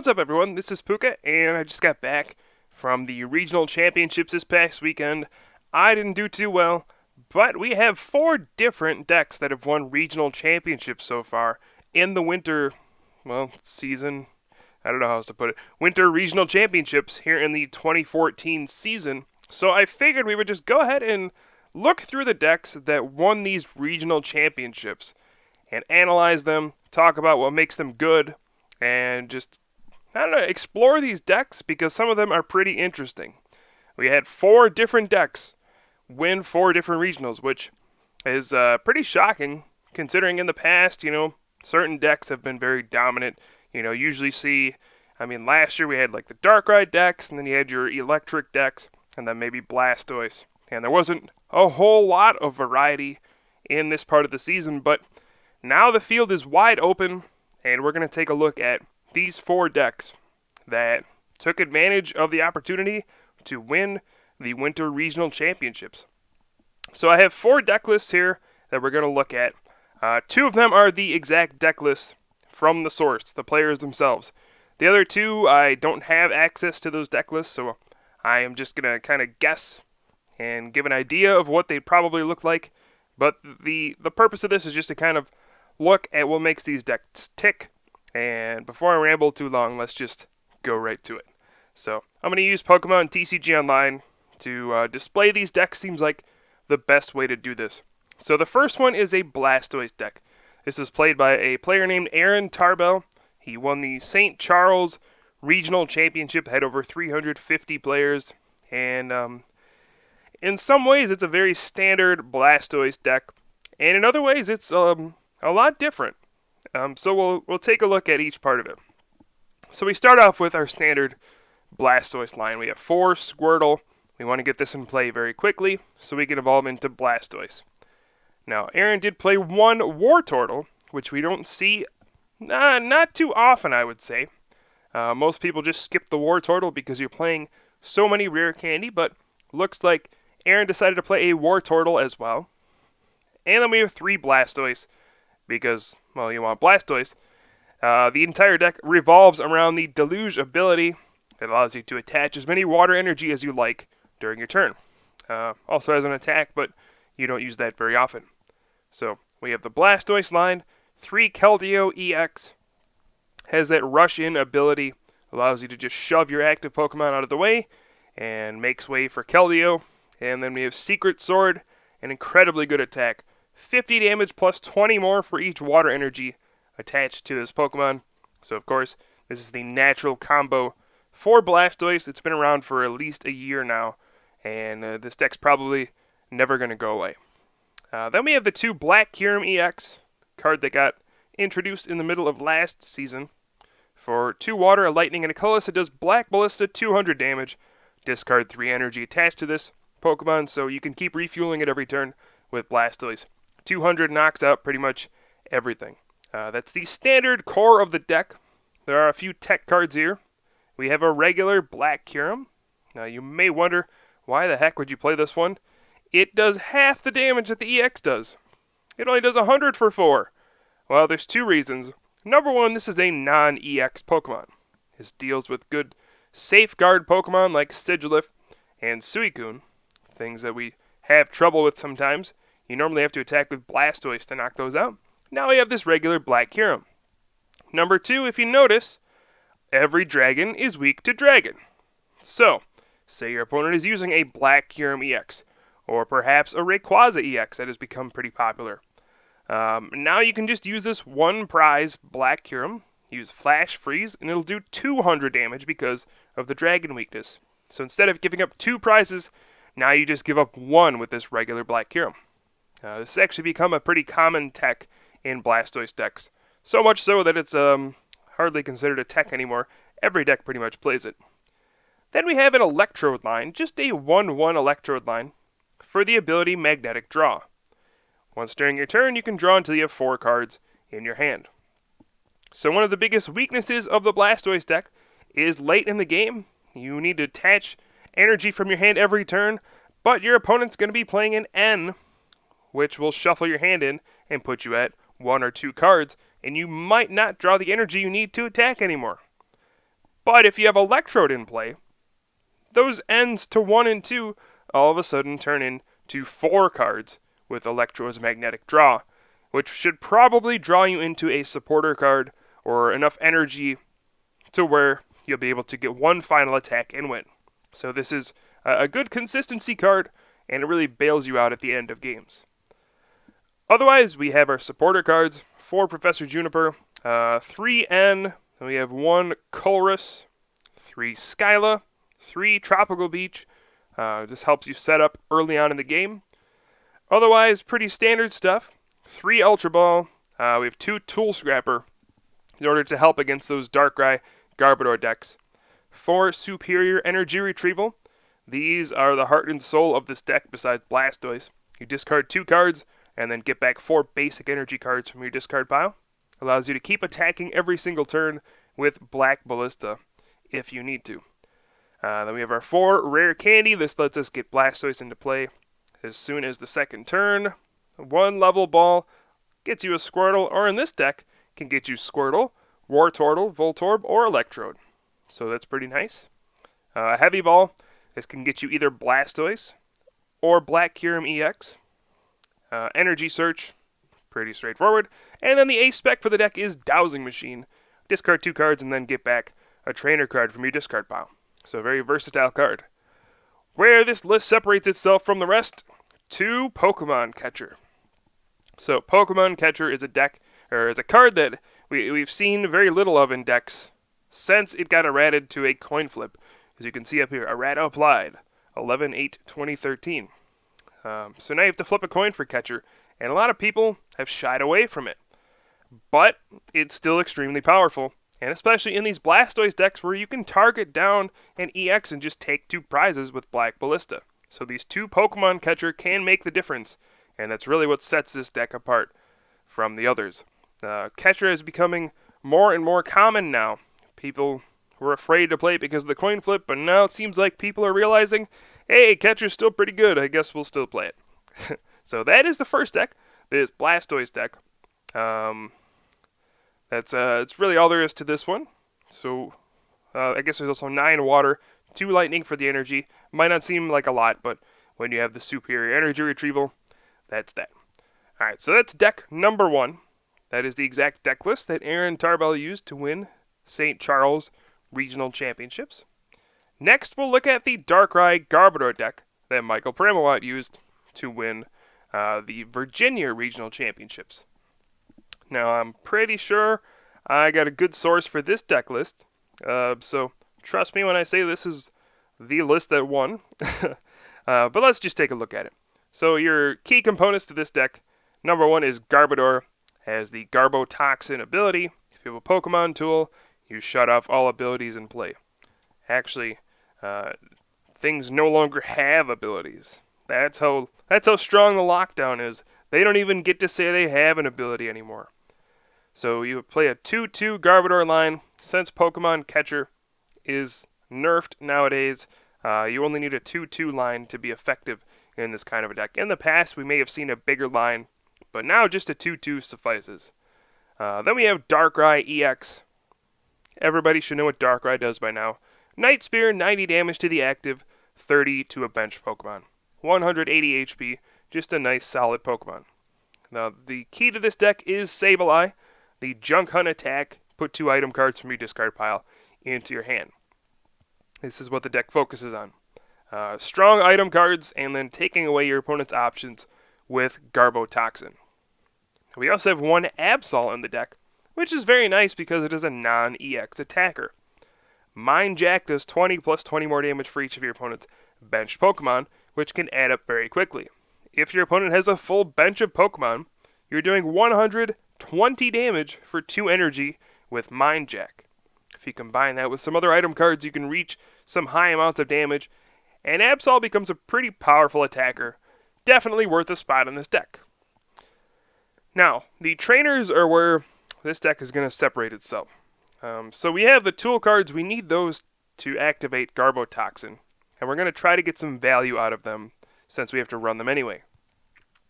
What's up, everyone? This is Pooka, and I just got back from the regional championships this past weekend. I didn't do too well, but we have 4 different decks that have won regional championships so far in the winter, season. I don't know how else to put it. Winter regional championships here in the 2014 season. So I figured we would just go ahead and look through the decks that won these regional championships and analyze them, talk about what makes them good, and just explore these decks because some of them are pretty interesting. We had 4 different decks win 4 different regionals, which is pretty shocking considering in the past, certain decks have been very dominant. Usually last year we had like the Darkrai decks, and then you had your electric decks, and then maybe Blastoise. And there wasn't a whole lot of variety in this part of the season, but now the field is wide open, and we're going to take a look at these 4 decks that took advantage of the opportunity to win the Winter Regional Championships. So I have 4 deck lists here that we're going to look at. 2 of them are the exact deck lists from the source, the players themselves. The other 2, I don't have access to those deck lists, so I am just going to kind of guess and give an idea of what they probably look like. But the purpose of this is just to kind of look at what makes these decks tick. And before I ramble too long, let's just go right to it. So I'm going to use Pokemon TCG Online to display these decks. Seems like the best way to do this. So the first one is a Blastoise deck. This is played by a player named Aaron Tarbell. He won the St. Charles Regional Championship, had over 350 players, and in some ways it's a very standard Blastoise deck, and in other ways it's a lot different. So we'll take a look at each part of it. So we start off with our standard Blastoise line. We have 4 Squirtle. We want to get this in play very quickly so we can evolve into Blastoise. Now, Aaron did play 1 Wartortle, which we don't see not too often, I would say. Most people just skip the Wartortle because you're playing so many rare candy, but looks like Aaron decided to play a Wartortle as well. And then we have 3 Blastoise because, you want Blastoise. The entire deck revolves around the Deluge ability. It allows you to attach as many water energy as you like during your turn. Also has an attack, but you don't use that very often. So we have the Blastoise line. 3 Keldeo EX. Has that Rush In ability. Allows you to just shove your active Pokemon out of the way and makes way for Keldeo. And then we have Secret Sword, an incredibly good attack. 50 damage plus 20 more for each water energy attached to this Pokemon. So of course, this is the natural combo for Blastoise. It's been around for at least a year now, and this deck's probably never going to go away. Then we have the 2 Black Kyurem EX, card that got introduced in the middle of last season. For 2 water, a lightning, and a colorless, it does Black Ballista, 200 damage. Discard 3 energy attached to this Pokemon, so you can keep refueling it every turn with Blastoise. 200 knocks out pretty much everything. That's the standard core of the deck. There are a few tech cards here. We have a regular Black Kyurem. Now you may wonder, why the heck would you play this one? It does half the damage that the EX does. It only does 100 for 4. Well, there's 2 reasons. Number 1, this is a non-EX Pokemon. This deals with good safeguard Pokemon like Sigilyph and Suicune, things that we have trouble with sometimes. You normally have to attack with Blastoise to knock those out. Now we have this regular Black Kyurem. Number 2, if you notice, every dragon is weak to dragon. So, say your opponent is using a Black Kyurem EX, or perhaps a Rayquaza EX that has become pretty popular. Now you can just use this 1 prize Black Kyurem, use Flash Freeze, and it'll do 200 damage because of the dragon weakness. So instead of giving up 2 prizes, now you just give up 1 with this regular Black Kyurem. This has actually become a pretty common tech in Blastoise decks. So much so that it's hardly considered a tech anymore. Every deck pretty much plays it. Then we have an Electrode line, just a 1/1 Electrode line, for the ability Magnetic Draw. Once during your turn, you can draw until you have 4 cards in your hand. So one of the biggest weaknesses of the Blastoise deck is late in the game. You need to attach energy from your hand every turn, but your opponent's going to be playing an N, which will shuffle your hand in and put you at 1 or 2 cards, and you might not draw the energy you need to attack anymore. But if you have Electrode in play, those ends to 1 and 2 all of a sudden turn into 4 cards with Electrode's Magnetic Draw, which should probably draw you into a supporter card or enough energy to where you'll be able to get one final attack and win. So this is a good consistency card, and it really bails you out at the end of games. Otherwise, we have our supporter cards, 4 Professor Juniper, 3 N, then we have 1 Colress, 3 Skyla, 3 Tropical Beach. This helps you set up early on in the game. Otherwise, pretty standard stuff. 3 Ultra Ball, we have 2 Tool Scrapper in order to help against those Darkrai Garbodor decks. 4 Superior Energy Retrieval. These are the heart and soul of this deck besides Blastoise. You discard 2 cards and then get back 4 basic energy cards from your discard pile. Allows you to keep attacking every single turn with Black Ballista if you need to. Then we have our 4 Rare Candy. This lets us get Blastoise into play as soon as the second turn. 1 Level Ball gets you a Squirtle, or in this deck, can get you Squirtle, Wartortle, Voltorb, or Electrode. So that's pretty nice. Heavy Ball. This can get you either Blastoise or Black Kyurem EX. Energy Search. Pretty straightforward. And then the ace spec for the deck is Dowsing Machine. Discard 2 cards and then get back a trainer card from your discard pile. So a very versatile card. Where this list separates itself from the rest, 2 Pokemon Catcher. So Pokemon Catcher is a card that we've seen very little of in decks since it got errated to a coin flip. As you can see up here, errata applied, 11/8/2013. So now you have to flip a coin for Catcher, and a lot of people have shied away from it. But it's still extremely powerful, and especially in these Blastoise decks where you can target down an EX and just take 2 prizes with Black Ballista. So these 2 Pokemon Catcher can make the difference, and that's really what sets this deck apart from the others. Catcher is becoming more and more common now. People were afraid to play it because of the coin flip, but now it seems like people are realizing, hey, Catcher's still pretty good, I guess we'll still play it. So that is the first deck, this Blastoise deck. That's really all there is to this one. So I guess there's also 9 water, 2 lightning for the energy. Might not seem like a lot, but when you have the superior energy retrieval, that's that. Alright, so that's deck number 1. That is the exact deck list that Aaron Tarbell used to win St. Charles Regional Championships. Next, we'll look at the Darkrai Garbodor deck that Michael Pramawat used to win the Virginia Regional Championships. Now, I'm pretty sure I got a good source for this deck list, so trust me when I say this is the list that won. But let's just take a look at it. So your key components to this deck, number 1 is Garbodor, has the Garbotoxin ability. If you have a Pokemon tool, you shut off all abilities in play. Actually, things no longer have abilities. That's how strong the lockdown is. They don't even get to say they have an ability anymore. So you play a 2/2 Garbodor line. Since Pokemon Catcher is nerfed nowadays, you only need a 2/2 line to be effective in this kind of a deck. In the past, we may have seen a bigger line, but now just a 2/2 suffices. Then we have Darkrai EX. Everybody should know what Darkrai does by now. Night Spear, 90 damage to the active, 30 to a bench Pokemon. 180 HP, just a nice solid Pokemon. Now, the key to this deck is Sableye. The Junk Hunt attack, put 2 item cards from your discard pile into your hand. This is what the deck focuses on. Strong item cards, and then taking away your opponent's options with Garbotoxin. We also have 1 Absol in the deck, which is very nice because it is a non-EX attacker. Mind Jack does 20 plus 20 more damage for each of your opponent's benched Pokemon, which can add up very quickly. If your opponent has a full bench of Pokemon, you're doing 120 damage for 2 energy with Mind Jack. If you combine that with some other item cards, you can reach some high amounts of damage, and Absol becomes a pretty powerful attacker. Definitely worth a spot in this deck. Now, the trainers are where this deck is going to separate itself. So we have the tool cards. We need those to activate Garbotoxin, and we're going to try to get some value out of them since we have to run them anyway.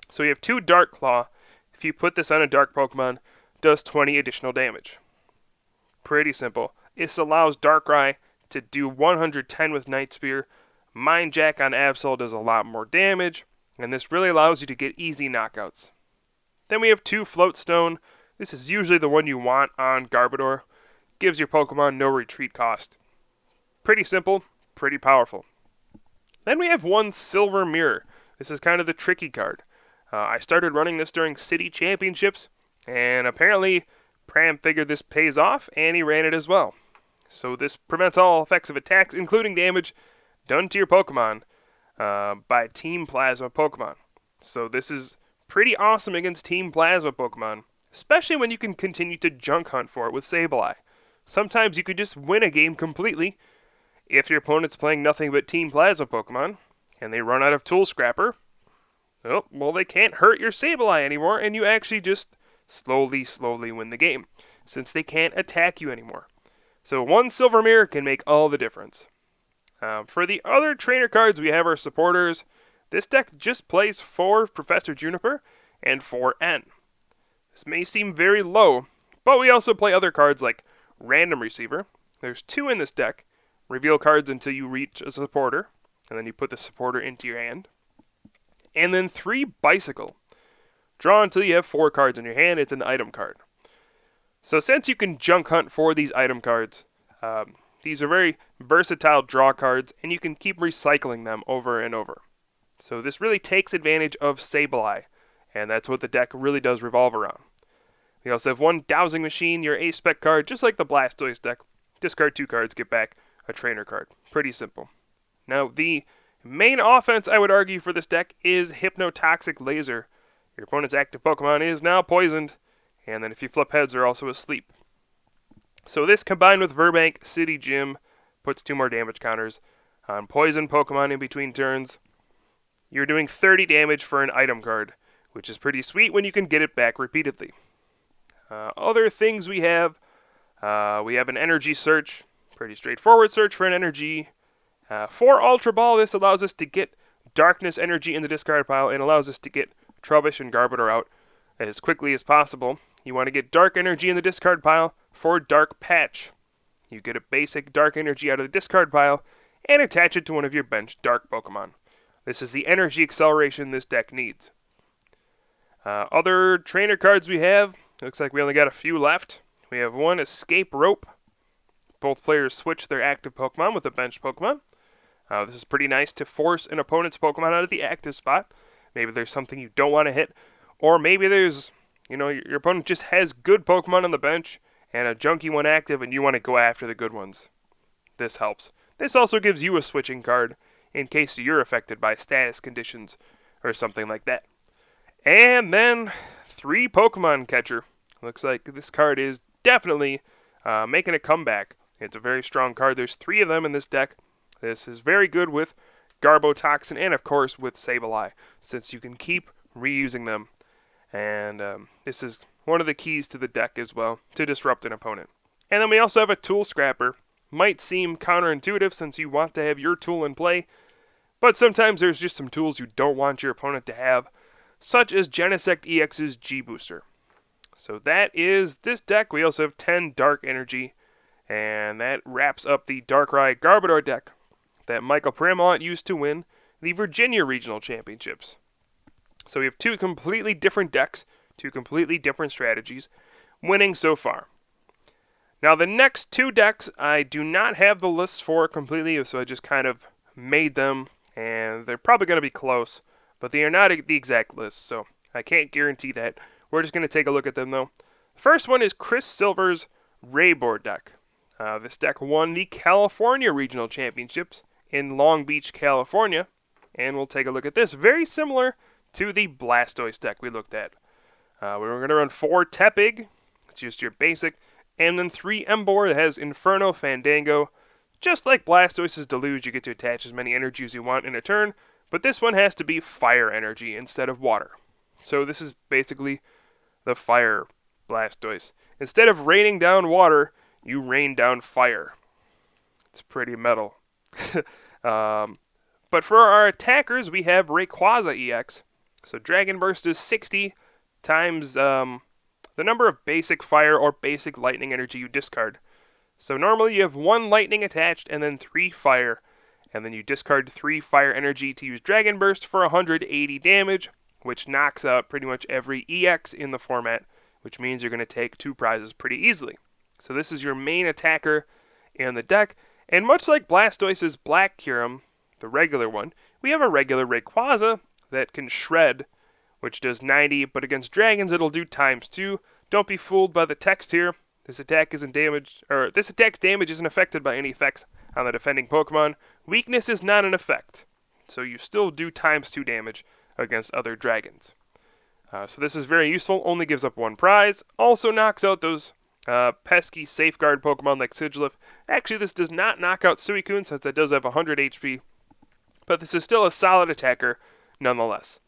So we have 2 Dark Claw. If you put this on a dark Pokemon, does 20 additional damage. Pretty simple. This allows Darkrai to do 110 with Night Spear. Mind Jack on Absol does a lot more damage, and this really allows you to get easy knockouts. Then we have 2 Float Stone. This is usually the one you want on Garbodor. Gives your Pokemon no retreat cost. Pretty simple, pretty powerful. Then we have 1 Silver Mirror. This is kind of the tricky card. I started running this during City Championships, and apparently Pram figured this pays off, and he ran it as well. So this prevents all effects of attacks, including damage, done to your Pokemon by Team Plasma Pokemon. So this is pretty awesome against Team Plasma Pokemon, especially when you can continue to junk hunt for it with Sableye. Sometimes you could just win a game completely if your opponent's playing nothing but Team Plasma Pokemon, and they run out of Tool Scrapper. Oh, well, they can't hurt your Sableye anymore, and you actually just slowly win the game, since they can't attack you anymore. So 1 Silver Mirror can make all the difference. For the other trainer cards, we have our supporters. This deck just plays 4 Professor Juniper and 4 N. This may seem very low, but we also play other cards like Random Receiver. There's 2 in this deck. Reveal cards until you reach a supporter, and then you put the supporter into your hand. And then 3 Bicycle. Draw until you have 4 cards in your hand. It's an item card. So since you can junk hunt for these item cards, these are very versatile draw cards, and you can keep recycling them over and over. So this really takes advantage of Sableye, and that's what the deck really does revolve around. We also have 1 Dowsing Machine, your A-Spec card, just like the Blastoise deck. Discard 2 cards, get back a trainer card. Pretty simple. Now, the main offense, I would argue, for this deck is Hypnotoxic Laser. Your opponent's active Pokemon is now poisoned, and then if you flip heads, they're also asleep. So this, combined with Verbank, City Gym, puts 2 more damage counters on poison Pokemon in between turns. You're doing 30 damage for an item card, which is pretty sweet when you can get it back repeatedly. Other things we have an Energy Search, pretty straightforward search for an energy. For Ultra Ball, this allows us to get Darkness Energy in the discard pile and allows us to get Trubbish and Garbodor out as quickly as possible. You want to get Dark Energy in the discard pile for Dark Patch. You get a basic Dark Energy out of the discard pile and attach it to one of your bench Dark Pokemon. This is the energy acceleration this deck needs. Other trainer cards we have, looks like we only got a few left. We have 1 Escape Rope. Both players switch their active Pokemon with a bench Pokemon. This is pretty nice to force an opponent's Pokemon out of the active spot. Maybe there's something you don't want to hit, or maybe there's, your opponent just has good Pokemon on the bench and a junky one active, and you want to go after the good ones. This helps. This also gives you a switching card in case you're affected by status conditions or something like that. And then 3 Pokemon Catcher. Looks like this card is definitely making a comeback. It's a very strong card. There's 3 of them in this deck. This is very good with Garbotoxin and, of course, with Sableye, since you can keep reusing them. And this is one of the keys to the deck as well, to disrupt an opponent. And then we also have a Tool Scrapper. Might seem counterintuitive since you want to have your tool in play, but sometimes there's just some tools you don't want your opponent to have, such as Genesect EX's G-Booster. So that is this deck. We also have 10 Dark Energy, and that wraps up the Darkrai Garbodor deck that Michael Pramont used to win the Virginia Regional Championships. So we have 2 completely different decks, 2 completely different strategies, winning so far. Now the next 2 decks, I do not have the lists for completely, so I just kind of made them, and they're probably going to be close, but they are not the exact list, so I can't guarantee that. We're just going to take a look at them though. First one is Chris Silver's RayBoar deck. This deck won the California Regional Championships in Long Beach, California, and we'll take a look at this. Very similar to the Blastoise deck we looked at. We're going to run 4 Tepig, it's just your basic, and then 3 Emboar that has Inferno Fandango. Just like Blastoise's Deluge, you get to attach as many energies you want in a turn, but this one has to be fire energy instead of water. So this is basically the fire Blastoise. Instead of raining down water, you rain down fire. It's pretty metal. But for our attackers, we have Rayquaza EX. So Dragon Burst is 60 times the number of basic fire or basic lightning energy you discard. So normally you have 1 lightning attached and then 3 fire. And then you discard 3 fire energy to use Dragon Burst for 180 damage, which knocks out pretty much every EX in the format, which means you're going to take 2 prizes pretty easily. So this is your main attacker in the deck, and much like Blastoise's Black Kyurem, the regular one, we have a regular Rayquaza that can shred, which does 90, but against dragons it'll do ×2. Don't be fooled by the text here. This attack's damage isn't affected by any effects on the defending Pokemon. Weakness is not an effect, so you still do ×2 damage against other dragons. So this is very useful, only gives up 1 prize, also knocks out those pesky safeguard Pokemon like Sigilyph. Actually, this does not knock out Suicune since it does have 100 HP, but this is still a solid attacker nonetheless.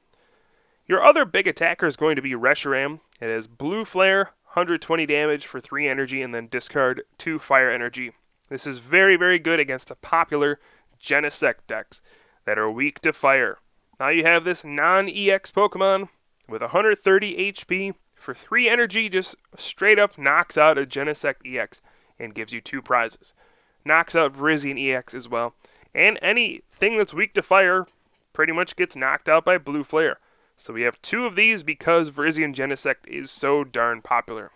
Your other big attacker is going to be Reshiram. It has Blue Flare, 120 damage for 3 energy, and then discard 2 fire energy. This is very, very good against the popular Genesect decks that are weak to fire. Now you have this non-EX Pokemon with 130 HP for 3 energy, just straight up knocks out a Genesect EX and gives you 2 prizes. Knocks out Virizion EX as well. And anything that's weak to fire pretty much gets knocked out by Blue Flare. So we have 2 of these because Virizion Genesect is so darn popular.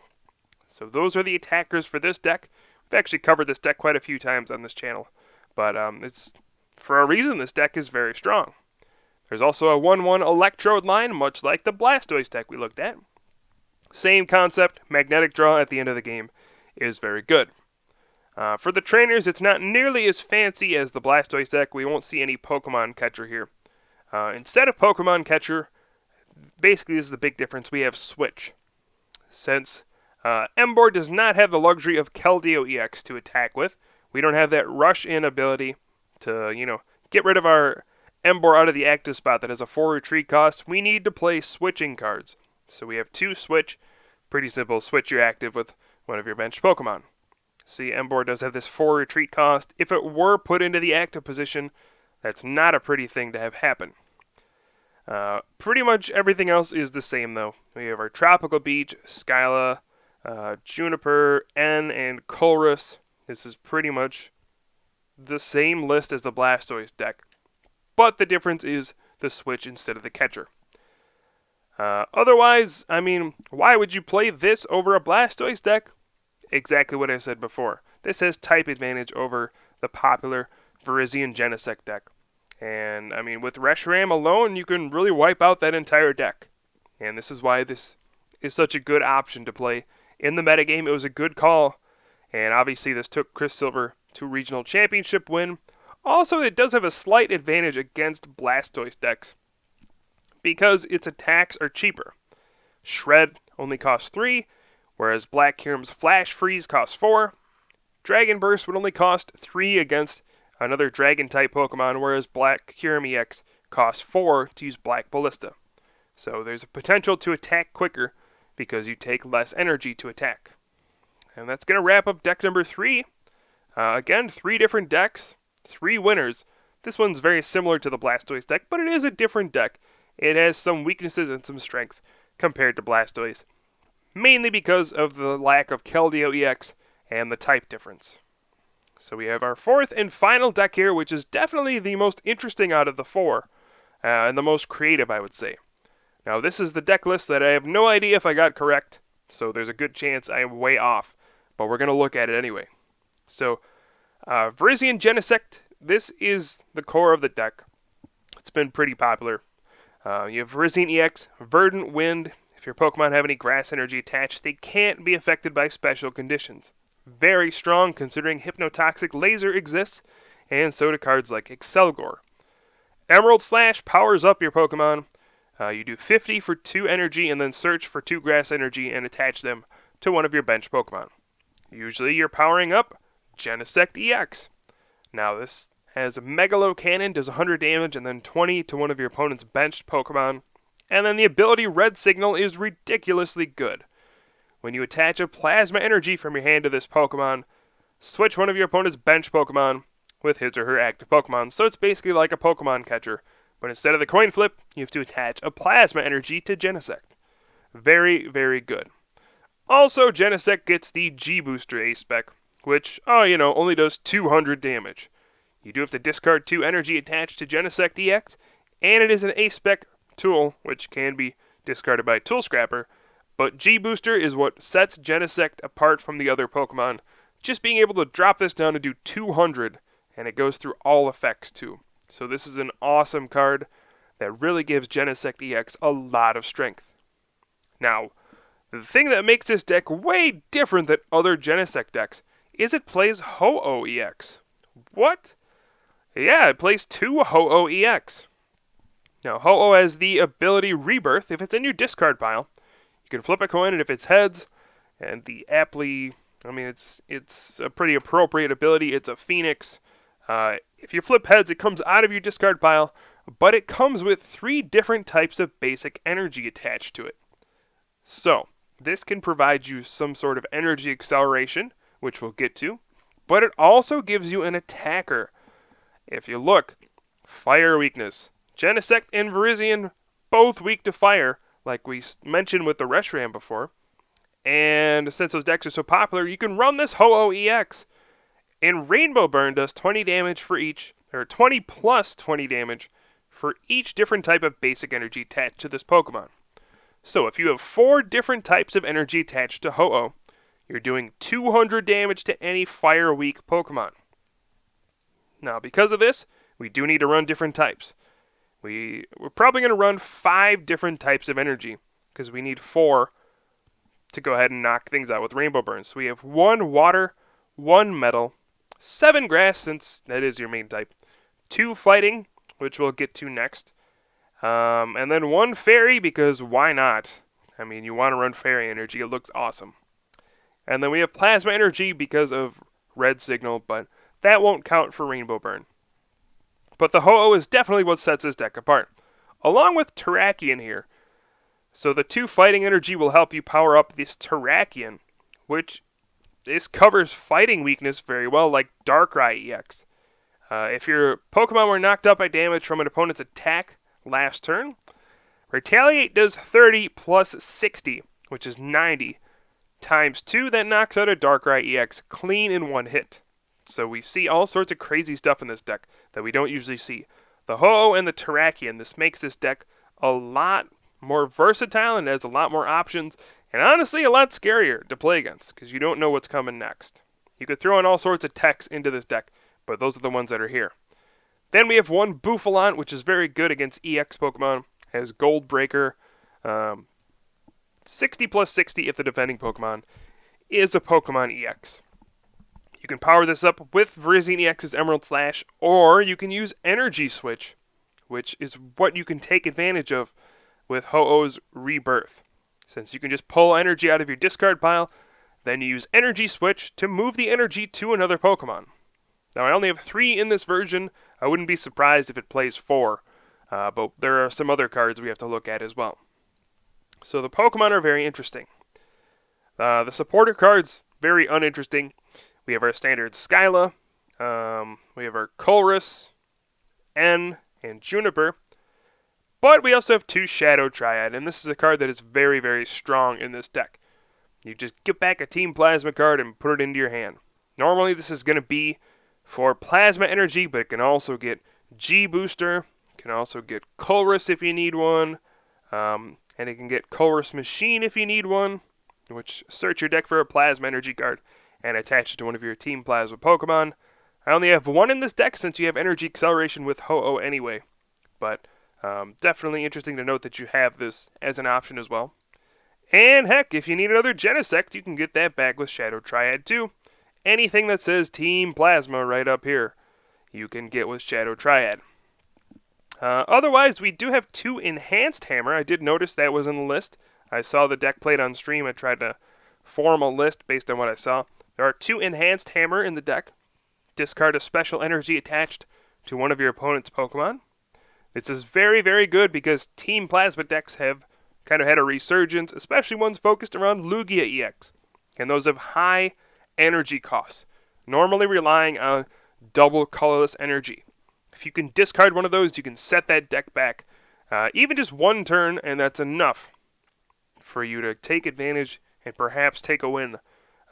So those are the attackers for this deck. We've actually covered this deck quite a few times on this channel, but it's for a reason this deck is very strong. There's also a 1/1 Electrode line, much like the Blastoise deck we looked at. Same concept, magnetic draw at the end of the game is very good. For the trainers, it's not nearly as fancy as the Blastoise deck. We won't see any Pokemon Catcher here. Instead of Pokemon Catcher, basically this is the big difference, we have Switch. Since Emboar does not have the luxury of Keldeo EX to attack with, we don't have that rush-in ability to, get rid of our Emboar out of the active spot that has a 4 retreat cost. We need to play switching cards. So we have 2 switch. Pretty simple, switch your active with one of your benched Pokemon. See, Emboar does have this 4 retreat cost. If it were put into the active position, that's not a pretty thing to have happen. Pretty much everything else is the same though. We have our Tropical Beach, Skyla, Juniper, N, and Colress. This is pretty much the same list as the Blastoise deck, but the difference is the switch instead of the catcher. Otherwise, why would you play this over a Blastoise deck? Exactly what I said before. This has type advantage over the popular Virizion Genesect deck. And, with Reshiram alone, you can really wipe out that entire deck. And this is why this is such a good option to play in the metagame. It was a good call. And obviously this took Chris Silver to a regional championship win. Also, it does have a slight advantage against Blastoise decks because its attacks are cheaper. Shred only costs 3, whereas Black Kyurem's Flash Freeze costs 4. Dragon Burst would only cost 3 against another Dragon-type Pokemon, whereas Black Kyurem EX costs 4 to use Black Ballista. So there's a potential to attack quicker because you take less energy to attack. And that's going to wrap up deck number 3. Again, 3 different decks, 3 winners. This one's very similar to the Blastoise deck, but it is a different deck. It has some weaknesses and some strengths compared to Blastoise, mainly because of the lack of Keldeo EX and the type difference. So we have our 4th and final deck here, which is definitely the most interesting out of the 4, and the most creative, I would say. Now, this is the deck list that I have no idea if I got correct, so there's a good chance I am way off, but we're going to look at it anyway. So, Virizion Genesect, this is the core of the deck. It's been pretty popular. You have Virizion EX, Verdant Wind. If your Pokemon have any grass energy attached, they can't be affected by special conditions. Very strong considering Hypnotoxic Laser exists, and so do cards like Excelgor. Emerald Slash powers up your Pokemon. You do 50 for 2 energy and then search for 2 grass energy and attach them to one of your bench Pokemon. Usually you're powering up Genesect EX. Now this has a Megalo Cannon, does 100 damage and then 20 to one of your opponent's benched Pokemon. And then the ability Red Signal is ridiculously good. When you attach a Plasma Energy from your hand to this Pokemon, switch one of your opponent's bench Pokemon with his or her active Pokemon. So it's basically like a Pokemon catcher, but instead of the coin flip, you have to attach a Plasma Energy to Genesect. Very, very good. Also, Genesect gets the G-Booster A-Spec, which, only does 200 damage. You do have to discard 2 energy attached to Genesect EX, and it is an A-Spec tool, which can be discarded by Tool Scrapper, but G-Booster is what sets Genesect apart from the other Pokemon, just being able to drop this down to do 200, and it goes through all effects too. So this is an awesome card that really gives Genesect EX a lot of strength. Now, the thing that makes this deck way different than other Genesect decks is it plays Ho-Oh EX. What? Yeah, it plays 2 Ho-Oh EX. Now, Ho-Oh has the ability Rebirth. If it's in your discard pile, you can flip a coin, and if it's heads, and the aptly, it's a pretty appropriate ability. It's a Phoenix. If you flip heads, it comes out of your discard pile, but it comes with 3 different types of basic energy attached to it. So, this can provide you some sort of energy acceleration, which we'll get to, but it also gives you an attacker. If you look, fire weakness. Genesect and Virizion, both weak to fire, like we mentioned with the Reshiram before. And since those decks are so popular, you can run this Ho-Oh EX. And Rainbow Burn does 20 damage for each, or 20 plus 20 damage for each different type of basic energy attached to this Pokemon. So if you have 4 different types of energy attached to Ho-Oh, you're doing 200 damage to any fire-weak Pokemon. Now, because of this, we do need to run different types. We're probably going to run 5 different types of energy, because we need 4 to go ahead and knock things out with Rainbow Burn. So we have 1 water, 1 metal, 7 grass, since that is your main type, 2 fighting, which we'll get to next, and then 1 fairy, because why not? You want to run fairy energy, it looks awesome. And then we have plasma energy because of red signal, but that won't count for Rainbow Burn. But the Ho-Oh is definitely what sets this deck apart, along with Terrakion here. So the 2 fighting energy will help you power up this Terrakion, which this covers fighting weakness very well, like Darkrai EX. If your Pokemon were knocked out by damage from an opponent's attack last turn, Retaliate does 30 plus 60, which is 90, times 2, that knocks out a Darkrai EX clean in 1 hit. So we see all sorts of crazy stuff in this deck that we don't usually see. The Ho-Oh and the Terrakion, this makes this deck a lot more versatile and has a lot more options, and honestly a lot scarier to play against, because you don't know what's coming next. You could throw in all sorts of techs into this deck, but those are the ones that are here. Then we have 1 Bouffalant, which is very good against EX Pokemon, has Gold Breaker, 60 plus 60 if the defending Pokemon is a Pokemon EX. You can power this up with Virizion EX's Emerald Slash, or you can use Energy Switch, which is what you can take advantage of with Ho-Oh's Rebirth. Since you can just pull energy out of your discard pile, then you use Energy Switch to move the energy to another Pokemon. Now, I only have 3 in this version. I wouldn't be surprised if it plays 4, but there are some other cards we have to look at as well. So the Pokemon are very interesting. The supporter cards, very uninteresting. We have our standard Skyla, we have our Colress, N, and Juniper, but we also have 2 Shadow Triad, and this is a card that is very, very strong in this deck. You just get back a Team Plasma card and put it into your hand. Normally this is going to be for Plasma Energy, but it can also get G-Booster, it can also get Colress if you need one, and it can get Colress Machine if you need one, which search your deck for a Plasma Energy card and attach it to one of your Team Plasma Pokemon. I only have 1 in this deck since you have Energy Acceleration with Ho-Oh anyway, but definitely interesting to note that you have this as an option as well. And heck, if you need another Genesect, you can get that back with Shadow Triad too. Anything that says Team Plasma right up here, you can get with Shadow Triad. Otherwise, we do have 2 Enhanced Hammer. I did notice that was in the list. I saw the deck played on stream. I tried to form a list based on what I saw. There are 2 Enhanced Hammer in the deck. Discard a special energy attached to one of your opponent's Pokemon. This is very, very good because Team Plasma decks have kind of had a resurgence, especially ones focused around Lugia EX. And those have high energy costs, normally relying on double colorless energy. If you can discard one of those, you can set that deck back even just 1 turn, and that's enough for you to take advantage and perhaps take a win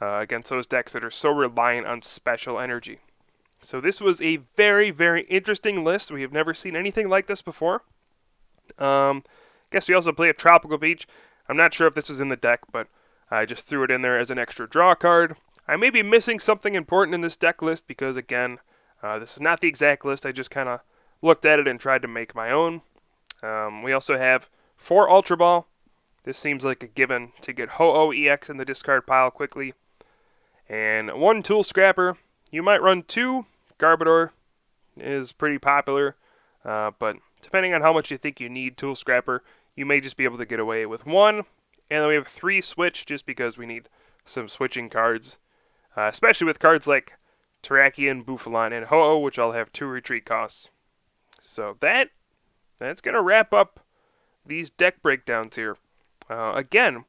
against those decks that are so reliant on special energy. So this was a very, very interesting list. We have never seen anything like this before. Guess we also play a Tropical Beach. I'm not sure if this was in the deck, but I just threw it in there as an extra draw card. I may be missing something important in this deck list because, again, this is not the exact list. I just kind of looked at it and tried to make my own. We also have 4 Ultra Ball. This seems like a given to get Ho-Oh EX in the discard pile quickly. And 1 Tool Scrapper. You might run 2. Garbodor is pretty popular, but depending on how much you think you need Tool Scrapper, you may just be able to get away with 1. And then we have 3 Switch just because we need some switching cards, especially with cards like Terrakion, Bouffalant, and Ho-Oh, which all have 2 retreat costs. So that's going to wrap up these deck breakdowns here. Again,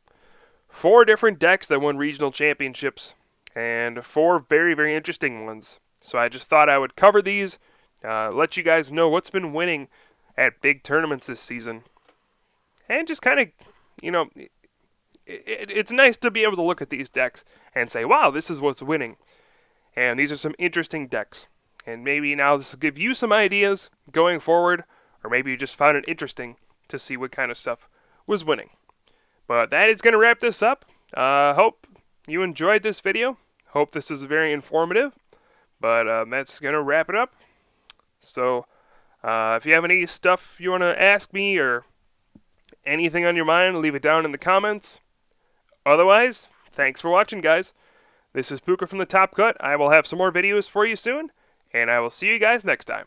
4 different decks that won regional championships, and 4 very, very interesting ones. So I just thought I would cover these, let you guys know what's been winning at big tournaments this season. And just kind of, it's nice to be able to look at these decks and say, wow, this is what's winning. And these are some interesting decks. And maybe now this will give you some ideas going forward, or maybe you just found it interesting to see what kind of stuff was winning. But that is going to wrap this up. Hope you enjoyed this video. Hope this was very informative. But that's going to wrap it up. So if you have any stuff you want to ask me or anything on your mind, leave it down in the comments. Otherwise, thanks for watching, guys. This is Pooka from the Top Cut. I will have some more videos for you soon, and I will see you guys next time.